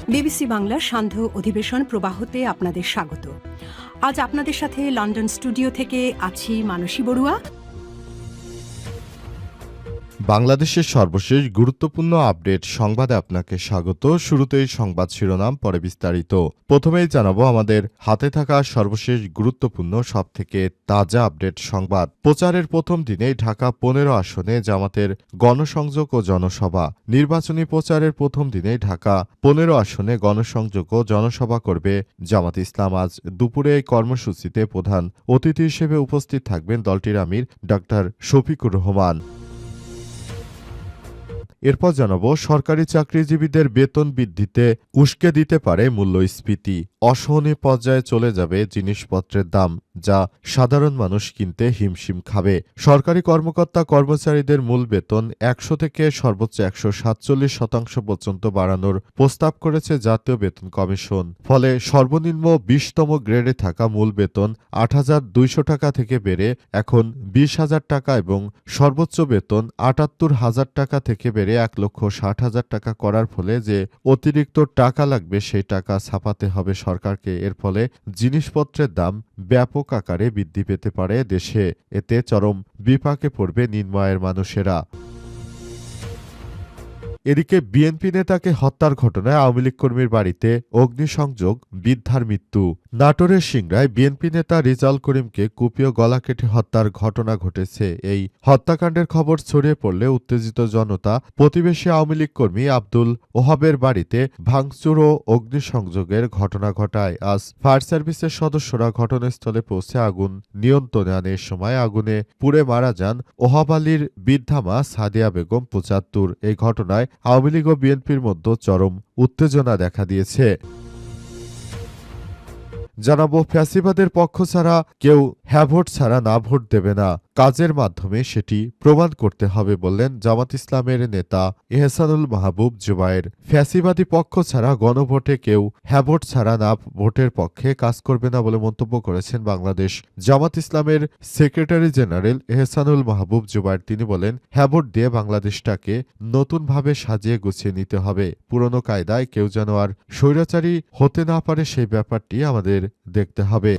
BBC বাংলার সান্ধ্য অধিবেশন প্রবাহতে আপনাদের স্বাগত। আজ আপনাদের সাথে লন্ডন স্টুডিও থেকে আছি মানসী বড়ুয়া। বাংলাদেশের সর্বশেষ গুরুত্বপূর্ণ আপডেট সংবাদে আপনাকে স্বাগত। শুরুতেই সংবাদ শিরোনাম, পরে বিস্তারিত। প্রথমেই জানাবো আমাদের হাতে থাকা সর্বশেষ গুরুত্বপূর্ণ সবথেকে তাজা আপডেট সংবাদ। প্রচারের প্রথম দিনেই ঢাকা ১৫ আসনে জামাতের গণসংযোগ ও জনসভা। নির্বাচনী প্রচারের প্রথম দিনেই ঢাকা ১৫ আসনে গণসংযোগ ও জনসভা করবে জামাত ইসলাম। আজ দুপুরে এই কর্মসূচিতে প্রধান অতিথি হিসেবে উপস্থিত থাকবেন দলটির আমির ডক্টর শফিকুর রহমান। এরপর জানাবো, সরকারি চাকরিজীবীদের বেতন বৃদ্ধিতে উস্কে দিতে পারে মূল্যস্ফীতি। অসহনীয় পর্যায়ে চলে যাবে জিনিসপত্রের দাম, যা সাধারণ মানুষ কিনতে হিমশিম খাবে। সরকারি কর্মকর্তা কর্মচারীদের মূল বেতন ১০০ থেকে সর্বোচ্চ ১৪৭% পর্যন্ত বাড়ানোর প্রস্তাব করেছে জাতীয় বেতন কমিশন। ফলে সর্বনিম্ন ২০তম গ্রেডে থাকা মূল বেতন ৮,২০০ টাকা থেকে বেড়ে এখন ২০,০০০ টাকা এবং সর্বোচ্চ বেতন ৭৮,০০০ টাকা থেকে বেড়ে ১,৬০,০০০ টাকা করার ফলে যে অতিরিক্ত টাকা লাগবে সেই টাকা ছাপাতে হবে সরকারকে। এর ফলে জিনিসপত্রের দাম ব্যাপক আকারে বৃদ্ধি পেতে পারে দেশে। এতে চরম বিপাকে পড়বে নিম্ন আয়ের মানুষেরা। এদিকে বিএনপি নেতাকে হত্যার ঘটনায় আওয়ামী লীগ কর্মীর বাড়িতে অগ্নিসংযোগ, বৃদ্ধার মৃত্যু। নাটোরের সিংড়ায় বিএনপি নেতা রিজাল করিমকে কুপিয়ে গলা কেটে হত্যার ঘটনা ঘটেছে। এই হত্যাকাণ্ডের খবর ছড়িয়ে পড়লে উত্তেজিত জনতা প্রতিবেশী আওয়ামী লীগ কর্মী আব্দুল ওহাবের বাড়িতে ভাঙচুর ও অগ্নিসংযোগের ঘটনা ঘটায়। আজ ফায়ার সার্ভিসের সদস্যরা ঘটনাস্থলে পৌঁছে আগুন নিয়ন্ত্রণে আনে। সময় আগুনে পুড়ে মারা যান ওহাব আলীর বৃদ্ধা মা সাদিয়া বেগম ৭৫। এই ঘটনায় আওয়ামী লীগ ও বিএনপির মধ্যে চরম উত্তেজনা দেখা দিয়েছে। জানাবো, ফ্যাসিবাদের পক্ষ ছাড়া কেউ হ্যাঁ ভোট ছাড়া না ভোট দেবে না, কাজের মাধ্যমে সেটি প্রমাণ করতে হবে বললেন জামাত ইসলামের নেতা এহসানুল মাহবুব জুবায়ের। ফ্যাসিবাদী পক্ষ ছাড়া গণভোটে কেউ হ্যাঁ ভোট ছাড়া না ভোটের পক্ষে কাজ করবে না বলে মন্তব্য করেছেন বাংলাদেশ জামাত ইসলামের সেক্রেটারি জেনারেল এহসানুল মাহবুব জুবায়ের। তিনি বলেন, হ্যাঁ ভোট দিয়ে বাংলাদেশটাকে নতুনভাবে সাজিয়ে গুছিয়ে নিতে হবে। পুরনো কায়দায় কেউ যেন আর স্বৈরাচারী হতে না পারে সেই ব্যাপারটি আমাদের দেখতে হবে।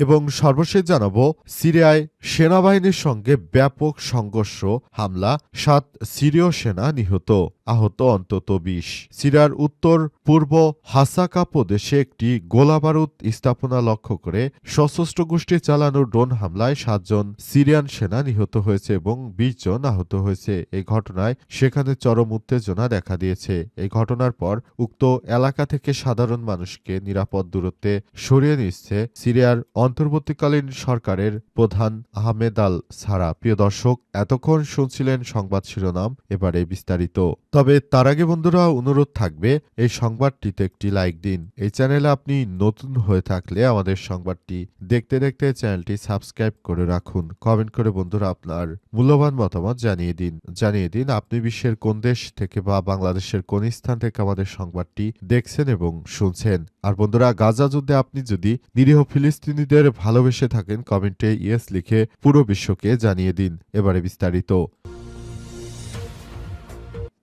এবং সর্বশেষ জানাবো, সিরিয়ায় সেনাবাহিনীর সঙ্গে ব্যাপক সংঘর্ষ, হামলা, ৭ সিরীয় সেনা নিহত, আহত অন্তত ২০। সিরিয়ার উত্তর পূর্ব হাসাকা প্রদেশে একটি গোলাবারুদ স্থাপনা লক্ষ্য করে সশস্ত্র গোষ্ঠী চালানো ড্রোন হামলায় ৭ জন সিরিয়ান সেনা নিহত হয়েছে এবং ২০ জন আহত হয়েছে। এই ঘটনায় সেখানে চরম উত্তেজনা দেখা দিয়েছে। এই ঘটনার পর উক্ত এলাকা থেকে সাধারণ মানুষকে নিরাপদ দূরত্বে সরিয়ে নিচ্ছে সিরিয়ার অন্তর্বর্তীকালীন সরকারের প্রধান আহমেদ আল সারা। প্রিয় দর্শক, এতক্ষণ শুনছিলেন সংবাদ শিরোনাম, এবারে বিস্তারিত। তবে তার আগে বন্ধুরা, অনুরোধ থাকবে এই সংবাদটিতে একটি লাইক দিন। এই চ্যানেলে আপনি নতুন হয়ে থাকলে আমাদের সংবাদটি দেখতে দেখতে চ্যানেলটি সাবস্ক্রাইব করে রাখুন। কমেন্ট করে বন্ধুরা আপনার মূল্যবান মতামত জানিয়ে দিন আপনি বিশ্বের কোন দেশ থেকে বা বাংলাদেশের কোন স্থান থেকে আমাদের সংবাদটি দেখছেন এবং শুনছেন। আর বন্ধুরা, গাজা যুদ্ধে আপনি যদি নিরীহ ফিলিস্তিনিদের ভালোবেসে থাকেন, কমেন্টে ইয়েস লিখে পুরো বিশ্বকে জানিয়ে দিন। এবারে বিস্তারিত।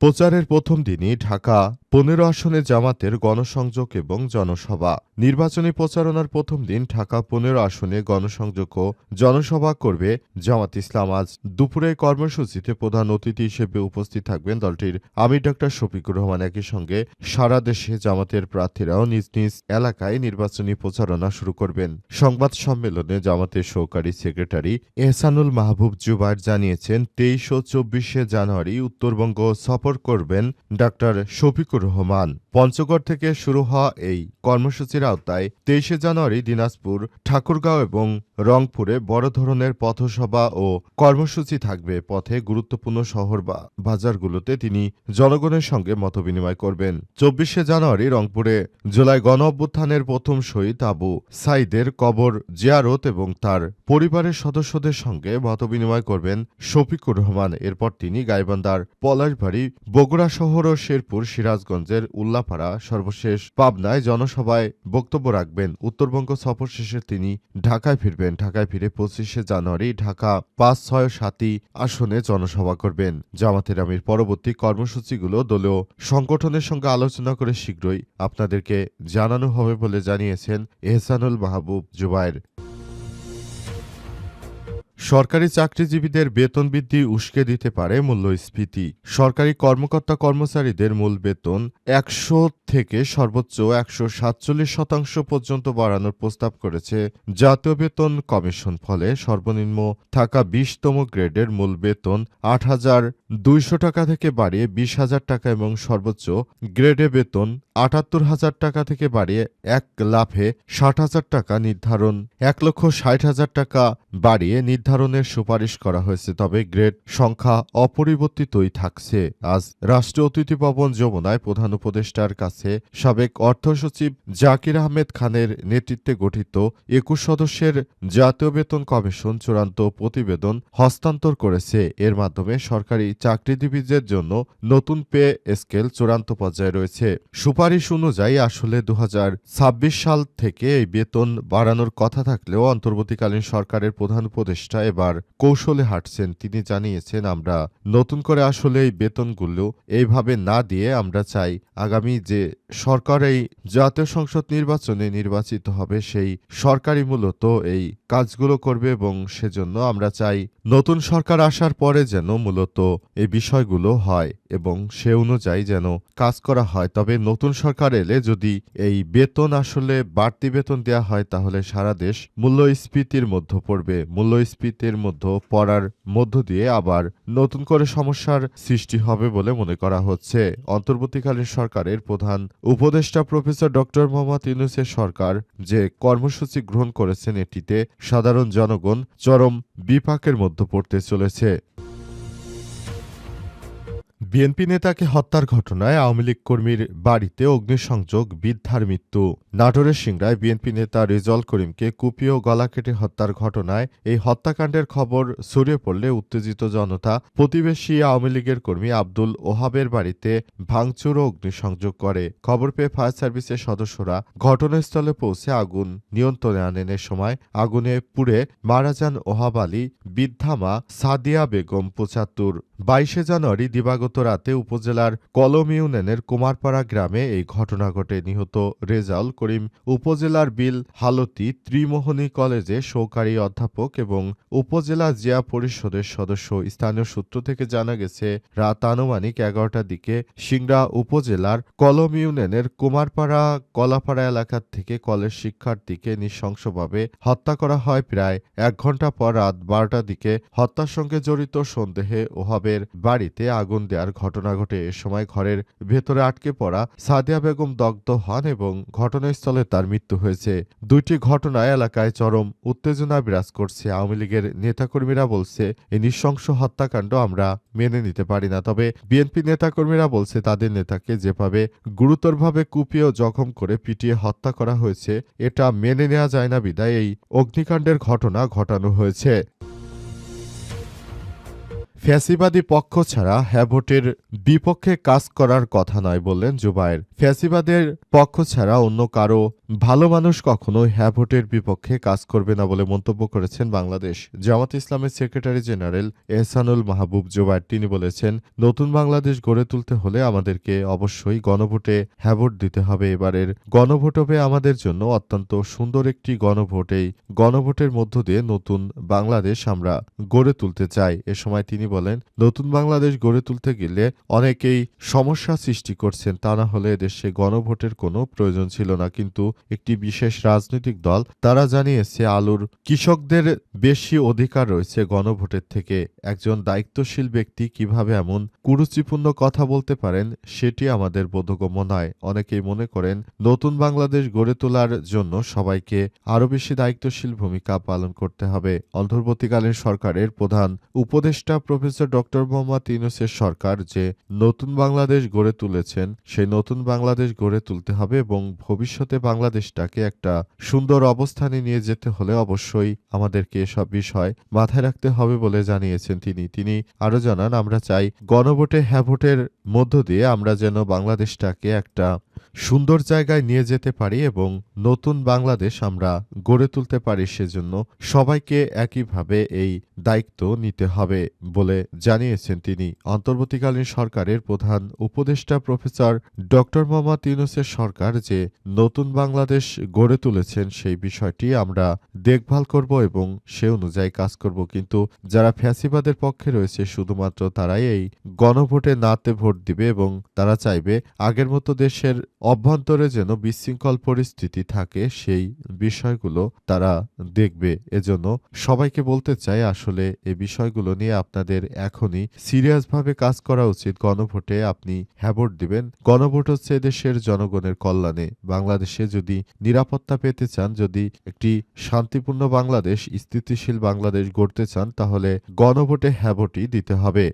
প্রচারের প্রথম দিনই ঢাকা ১৫ আসনে জামাতের গণসংযোগ এবং জনসভা। নির্বাচনী প্রচারণার প্রথম দিন ঢাকা ১৫ আসনে গণসংযোগ ও জনসভা করবে জামাত ইসলাম। আজ দুপুরে কর্মসূচিতে প্রধান অতিথি হিসেবে উপস্থিত থাকবেন দলটির আমির ডক্টর শফিকুর রহমান। একই সঙ্গে সারা দেশে জামাতের প্রার্থীরাও নিজ নিজ এলাকায় নির্বাচনী প্রচারণা শুরু করবেন। সংবাদ সম্মেলনে জামাতের সহকারী সেক্রেটারি এহসানুল মাহবুব জুবায়ের জানিয়েছেন, ২৩ ও ২৪শে জানুয়ারি উত্তরবঙ্গ সফর করবেন ডক্টর শফিকুর রহমান। পঞ্চগড় থেকে শুরু হওয়া এই কর্মসূচির আওতায় ২৩শে জানুয়ারি দিনাজপুর, ঠাকুরগাঁও এবং রংপুরে বড় ধরনের পথসভা ও কর্মসূচি থাকবে। পথে গুরুত্বপূর্ণ শহর বা বাজারগুলোতে তিনি জনগণের সঙ্গে মতবিনিময় করবেন। ২৪শে জানুয়ারি রংপুরে জুলাই গণ অভ্যুত্থানের প্রথম শহীদ আবু সাইদের কবর জিয়ারত এবং তার পরিবারের সদস্যদের সঙ্গে মতবিনিময় করবেন শফিকুর রহমান। এরপর তিনি গাইবান্ধার পলাশবাড়ী বগুড়া শহর ও শেরপুর, সিরাজগঞ্জের উল্লাপাড়া, সর্বশেষ পাবনায় জনসভায় বক্তব্য রাখবেন। উত্তরবঙ্গ সফর শেষে তিনি ঢাকায় ফিরবেন। ঢাকায় ফিরে 25শে জানুয়ারি ঢাকা 5, 6 ও 7 আসনে জনসভা করবেন। জামাতের আমির পরবর্তী কর্মসূচিগুলো দলীয় সংগঠনের সঙ্গে আলোচনা করে শীঘ্রই আপনাদেরকে জানানো হবে বলে জানিয়েছেন এহসানুল মাহবুব জুবায়ের। সরকারি চাকরিজীবীদের বেতন বৃদ্ধি উস্কে দিতে পারে মূল্যস্ফীতি। সরকারি কর্মকর্তা কর্মচারীদের মূল বেতন 100 থেকে সর্বোচ্চ 147% পর্যন্ত বাড়ানোর প্রস্তাব করেছে জাতীয় বেতন কমিশন। ফলে সর্বনিম্ন থাকা 20তম গ্রেডের মূল বেতন 8,200 টাকা থেকে বাড়িয়ে 20,000 টাকা এবং সর্বোচ্চ গ্রেডে বেতন 78,000 টাকা থেকে বাড়িয়ে 1,60,000 টাকা নির্ধারণ 1,60,000 টাকা বাড়িয়ে নির্ধারণের সুপারিশ করা হয়েছে। তবে গ্রেড সংখ্যা অপরিবর্তিতই থাকছে। আজ রাষ্ট্রীয় অতিথি ভবন যমুনায় প্রধান উপদেষ্টার কাছে সাবেক অর্থ সচিব জাকির আহমেদ খানের নেতৃত্বে গঠিত 21 সদস্যের জাতীয় বেতন কমিশন চূড়ান্ত প্রতিবেদন হস্তান্তর করেছে। এর মাধ্যমে সরকারি চাকরিজীবীদের জন্য নতুন পে স্কেল চূড়ান্ত পর্যায়ে রয়েছে। সুপারিশ অনুযায়ী আসলে 2026 সাল থেকে এই বেতন বাড়ানোর কথা থাকলেও অন্তর্বর্তীকালীন সরকারের প্রধান উপদেষ্টা এবার কৌশলে হাঁটছেন। তিনি জানিয়েছেন, আমরা নতুন করে আসলে এই বেতনগুলো এইভাবে না দিয়ে আমরা চাই আগামী যে সরকার এই জাতীয় সংসদ নির্বাচনে নির্বাচিত হবে সেই সরকারই মূলত এই কাজগুলো করবে এবং সেজন্য আমরা চাই নতুন সরকার আসার পরে যেন মূলত এই বিষয়গুলো হয় এবং সে অনুযায়ী যেন কাজ করা হয়। তবে নতুন সরকার এলে যদি এই বেতন আসলে বাড়তি বেতন দেয়া হয় তাহলে সারা দেশ মূল্যস্ফীতির মধ্যে পড়বে। মূল্যস্ফীতির মধ্যে পড়ার মধ্য দিয়ে আবার নতুন করে সমস্যার সৃষ্টি হবে বলে মনে করা হচ্ছে। অন্তর্বর্তীকালীন সরকারের প্রধান উপদেষ্টা প্রফেসর ডক্টর মোহাম্মদ ইউনূসের সরকার যে কর্মসূচি গ্রহণ করেছেন এটিতে সাধারণ জনগণ চরম বিপাকের মধ্যে পড়তে চলেছে। বিএনপি নেতাকে হত্যার ঘটনায় আওয়ামী লীগ কর্মীর বাড়িতে অগ্নিসংযোগ, বৃদ্ধার মৃত্যু। নাটোরের সিংড়ায় বিএনপি নেতা রেজাউল করিমকে কুপিয়ে ও গলা কেটে হত্যার ঘটনায় এই হত্যাকাণ্ডের খবর ছড়িয়ে পড়লে উত্তেজিত জনতা প্রতিবেশী আওয়ামী লীগের কর্মী আব্দুল ওহাবের বাড়িতে ভাঙচুর ও অগ্নিসংযোগ করে। খবর পেয়ে ফায়ার সার্ভিসের সদস্যরা ঘটনাস্থলে পৌঁছে আগুন নিয়ন্ত্রণে আনেন। এ সময় আগুনে পুড়ে মারা যান ওহাব আলী, বৃদ্ধা মা সাদিয়া বেগম 75। 22শে জানুয়ারি দিবাগত রাতে উপজেলার কলম ইউনিয়নের কুমারপাড়া গ্রামে এই ঘটনা ঘটে। নিহত রেজাউল করিম উপজেলার বিল হালতি ত্রিমোহনী কলেজে সহকারী অধ্যাপক এবং উপজেলা জিয়া পরিষদের সদস্য। স্থানীয় সূত্র থেকে জানা গেছে, রাত আনুমানিক 11টার দিকে সিংড়া উপজেলার কলম ইউনিয়নের কুমারপাড়া কলাপাড়া এলাকা থেকে কলেজ শিক্ষার্থীকে নৃশংসভাবে হত্যা করা হয়। প্রায় 1 ঘণ্টা পর রাত 12টার দিকে হত্যার সঙ্গে জড়িত সন্দেহে ওহাবের বাড়িতে আগুন দেওয়ার ঘটনা ঘটে। এ সময় ঘরের ভেতরে আটকে পড়া সাদিয়া বেগম দগ্ধ হন এবং ঘটনাস্থলে তার মৃত্যু হয়েছে। দুইটি ঘটনায় এলাকায় চরম উত্তেজনা বিরাজ করছে। আওয়ামী লীগের নেতাকর্মীরা বলছে, এই নৃশংস হত্যাকাণ্ড আমরা মেনে নিতে পারি না। তবে বিএনপি নেতাকর্মীরা বলছে, তাদের নেতাকে যেভাবে গুরুতরভাবে কুপিয়ে ও জখম করে পিটিয়ে হত্যা করা হয়েছে এটা মেনে নেওয়া যায় না, বিদায় এই অগ্নিকাণ্ডের ঘটনা ঘটানো হয়েছে। ফ্যাসিবাদী পক্ষ ছাড়া হ্যাভোটের বিপক্ষে কাজ করার কথা নয় বললেন জুবায়ের। ফ্যাসিবাদের পক্ষ ছাড়া অন্য কারো ভালো মানুষ কখনোই হ্যাভোটের বিপক্ষে কাজ করবে না বলে মন্তব্য করেছেন বাংলাদেশ জামাত ইসলামের সেক্রেটারি জেনারেল এহসানুল মাহবুব জুবায়ের। তিনি বলেছেন, নতুন বাংলাদেশ গড়ে তুলতে হলে আমাদেরকে অবশ্যই গণভোটে হ্যাভোট দিতে হবে। এবারের গণভোট হবে আমাদের জন্য অত্যন্ত সুন্দর একটি গণভোট। এই গণভোটের মধ্য দিয়ে নতুন বাংলাদেশ আমরা গড়ে তুলতে চাই। এ সময় তিনি বলেন, নতুন বাংলাদেশ গড়ে তুলতে গেলে অনেকেই সমস্যা সৃষ্টি করছেন, তা না হলে দেশে গণভোটের কোনো প্রয়োজন ছিল না। কিন্তু একটি বিশেষ রাজনৈতিক দল তারা জানিয়েছে আলুর কৃষকদের বেশি অধিকার রয়েছে গণভোটের থেকে। একজন দায়িত্বশীল ব্যক্তি কিভাবে এমন কুরুচিপূর্ণ কথা বলতে পারেন সেটি আমাদের বোধগম্য নয়। অনেকেই মনে করেন নতুন বাংলাদেশ গড়ে তোলার জন্য সবাইকে আরও বেশি দায়িত্বশীল ভূমিকা পালন করতে হবে। অন্তর্বর্তীকালীন সরকারের প্রধান উপদেষ্টা প্রফেসর ডক্টর মোহাম্মদ ইউনূসের সরকার যে নতুন বাংলাদেশ গড়ে তুলেছেন সেই নতুন বাংলাদেশ গড়ে তুলতে হবে এবং ভবিষ্যতে বাংলাদেশটাকে একটা সুন্দর অবস্থানে নিয়ে যেতে হলে অবশ্যই আমাদেরকে এসব বিষয় মাথায় রাখতে হবে বলে জানিয়েছেন তিনি আরও জানান, আমরা চাই গণভোটে হ্যাঁ ভোটের মধ্য দিয়ে আমরা যেন বাংলাদেশটাকে একটা সুন্দর জায়গায় নিয়ে যেতে পারি এবং নতুন বাংলাদেশ আমরা গড়ে তুলতে পারি। সেজন্য সবাইকে একইভাবে এই দায়িত্ব নিতে হবে বলে জানিয়েছেন তিনি। অন্তর্বর্তীকালীন সরকারের প্রধান উপদেষ্টা প্রফেসর ডক্টর মোহাম্মদ ইউনূসের সরকার যে নতুন বাংলাদেশ গড়ে তুলেছেন সেই বিষয়টি আমরা দেখভাল করব এবং সে অনুযায়ী কাজ করব। কিন্তু যারা ফ্যাসিবাদের পক্ষে রয়েছে শুধুমাত্র তারাই এই গণভোটে নাতে ভোট দিবে এবং তারা চাইবে আগের মতো দেশের অভ্যন্তরে যেন বিশৃঙ্খল পরিস্থিতি থাকে সেই বিষয়গুলো তারা দেখবে। এজন্য সবাইকে বলতে চাই, আসলে এই বিষয়গুলো নিয়ে আপনাদের এখনই সিরিয়াসভাবে কাজ করা উচিত। গণভোটে আপনি হ্যাঁ ভোট দিবেন। গণভোট হচ্ছে দেশের জনগণের কল্যাণে। বাংলাদেশে যদি নিরাপত্তা পেতে চান, যদি একটি শান্তিপূর্ণ বাংলাদেশ, স্থিতিশীল বাংলাদেশ গড়তে চান, তাহলে গণভোটে হ্যাঁ ভোটই দিতে হবে।